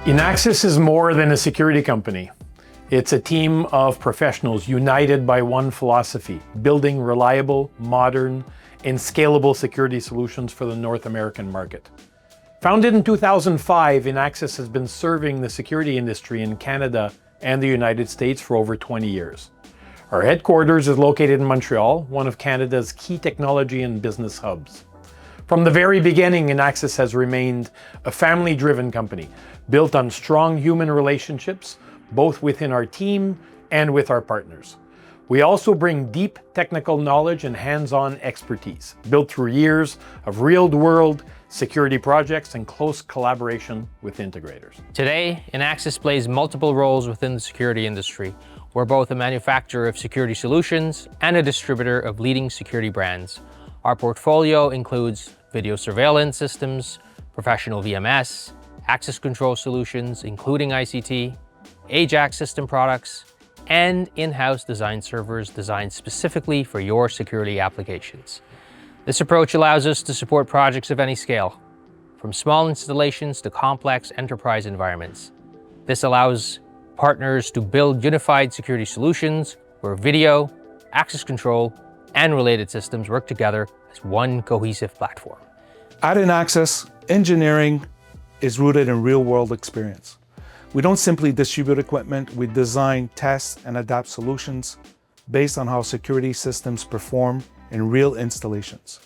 Inaxsys is more than a security company. It's a team of professionals united by one philosophy, building reliable, modern, and scalable security solutions for the North American market. Founded in 2005, Inaxsys has been serving the security industry in Canada and the United States for over 20 years. Our headquarters is located in Montreal, one of Canada's key technology and business hubs. From the very beginning, Inaxsys has remained a family-driven company, built on strong human relationships, both within our team and with our partners. We also bring deep technical knowledge and hands-on expertise, built through years of real-world security projects and close collaboration with integrators. Today, Inaxsys plays multiple roles within the security industry. We're both a manufacturer of security solutions and a distributor of leading security brands. Our portfolio includes video surveillance systems, professional VMS, access control solutions, including ICT, Ajax system products, and in-house design servers designed specifically for your security applications. This approach allows us to support projects of any scale, from small installations to complex enterprise environments. This allows partners to build unified security solutions where video, access control, and related systems work together as one cohesive platform. At Inaxsys, engineering is rooted in real-world experience. We don't simply distribute equipment, we design, test, and adapt solutions based on how security systems perform in real installations.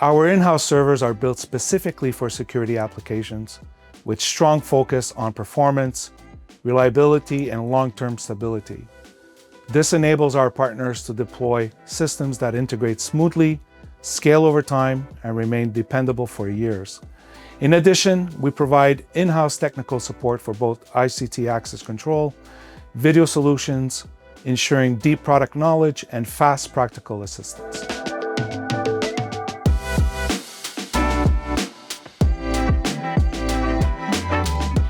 Our in-house servers are built specifically for security applications with strong focus on performance, reliability, and long-term stability. This enables our partners to deploy systems that integrate smoothly, scale over time, and remain dependable for years. In addition, we provide in-house technical support for both ICT access control, video solutions, ensuring deep product knowledge and fast practical assistance.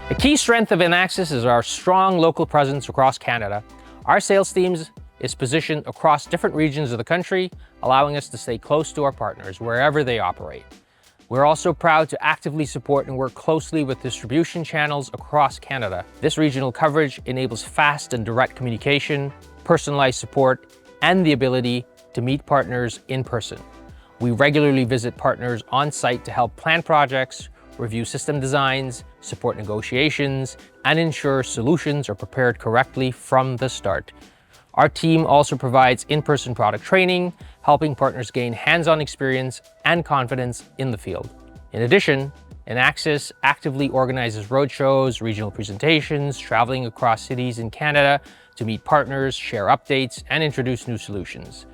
A key strength of Inaxsys is our strong local presence across Canada. Our sales teams is positioned across different regions of the country, allowing us to stay close to our partners wherever they operate. We're also proud to actively support and work closely with distribution channels across Canada. This regional coverage enables fast and direct communication, personalized support, and the ability to meet partners in person. We regularly visit partners on site to help plan projects, review system designs, support negotiations, and ensure solutions are prepared correctly from the start. Our team also provides in-person product training, helping partners gain hands-on experience and confidence in the field. In addition, Inaxsys actively organizes roadshows, regional presentations, traveling across cities in Canada to meet partners, share updates, and introduce new solutions.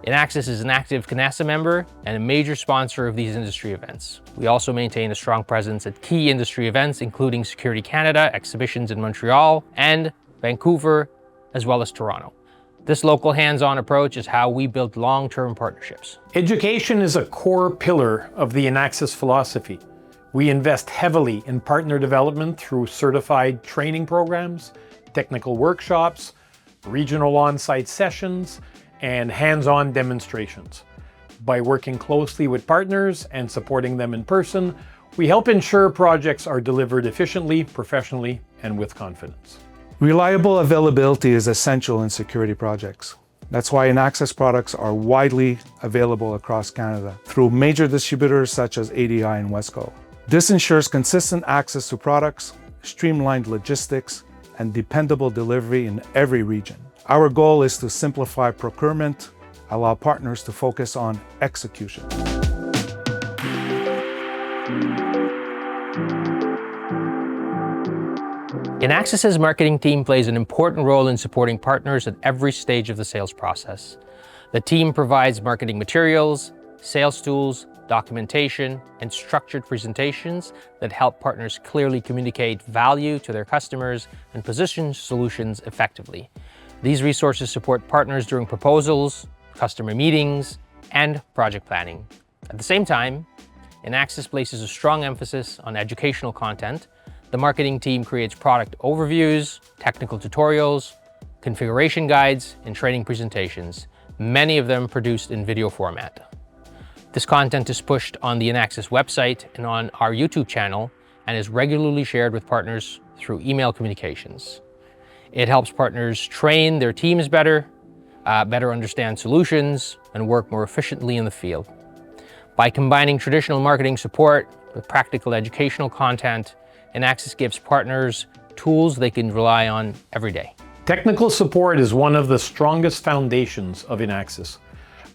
Inaxsys is an active CANASA member and a major sponsor of these industry events. We also maintain a strong presence at key industry events, including Security Canada exhibitions in Montreal and Vancouver, as well as Toronto. This local hands-on approach is how we build long-term partnerships. Education is a core pillar of the Inaxsys philosophy. We invest heavily in partner development through certified training programs, technical workshops, regional on-site sessions, and hands-on demonstrations. By working closely with partners and supporting them in person, we help ensure projects are delivered efficiently, professionally, and with confidence. Reliable availability is essential in security projects. That's why Inaxsys products are widely available across Canada through major distributors such as ADI and Wesco. This ensures consistent access to products, streamlined logistics, and dependable delivery in every region. Our goal is to simplify procurement, allow partners to focus on execution. Inaxsys' marketing team plays an important role in supporting partners at every stage of the sales process. The team provides marketing materials, sales tools, documentation, and structured presentations that help partners clearly communicate value to their customers and position solutions effectively. These resources support partners during proposals, customer meetings, and project planning. At the same time, Inaxsys places a strong emphasis on educational content. The marketing team creates product overviews, technical tutorials, configuration guides, and training presentations, many of them produced in video format. This content is pushed on the Inaxsys website and on our YouTube channel and is regularly shared with partners through email communications. It helps partners train their teams better, better understand solutions, and work more efficiently in the field. By combining traditional marketing support with practical educational content, Inaxsys gives partners tools they can rely on every day. Technical support is one of the strongest foundations of Inaxsys.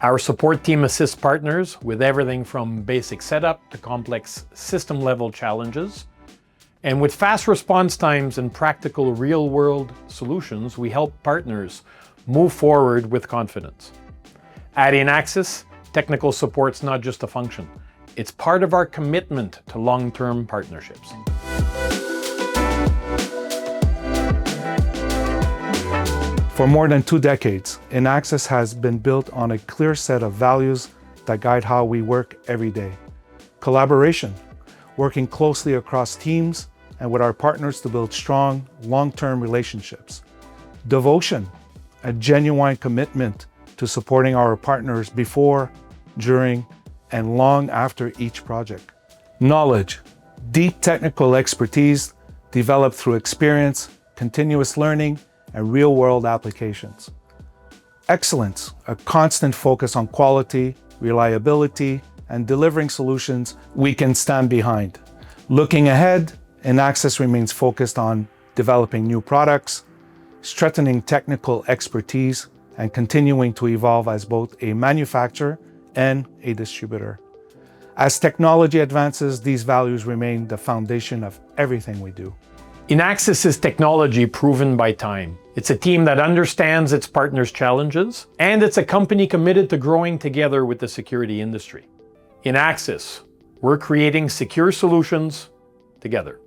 Our support team assists partners with everything from basic setup to complex system-level challenges. And with fast response times and practical real-world solutions, we help partners move forward with confidence. At Inaxsys, technical support's not just a function. It's part of our commitment to long-term partnerships. For more than 2 decades, Inaxsys has been built on a clear set of values that guide how we work every day. Collaboration, working closely across teams and with our partners to build strong, long-term relationships. Devotion, a genuine commitment to supporting our partners before, during, and long after each project. Knowledge, deep technical expertise developed through experience, continuous learning, and real-world applications. Excellence, a constant focus on quality, reliability, and delivering solutions we can stand behind. Looking ahead, Inaxsys remains focused on developing new products, strengthening technical expertise, and continuing to evolve as both a manufacturer and a distributor. As technology advances, these values remain the foundation of everything we do. Inaxsys is technology proven by time. It's a team that understands its partners' challenges, and it's a company committed to growing together with the security industry. Inaxsys, we're creating secure solutions together.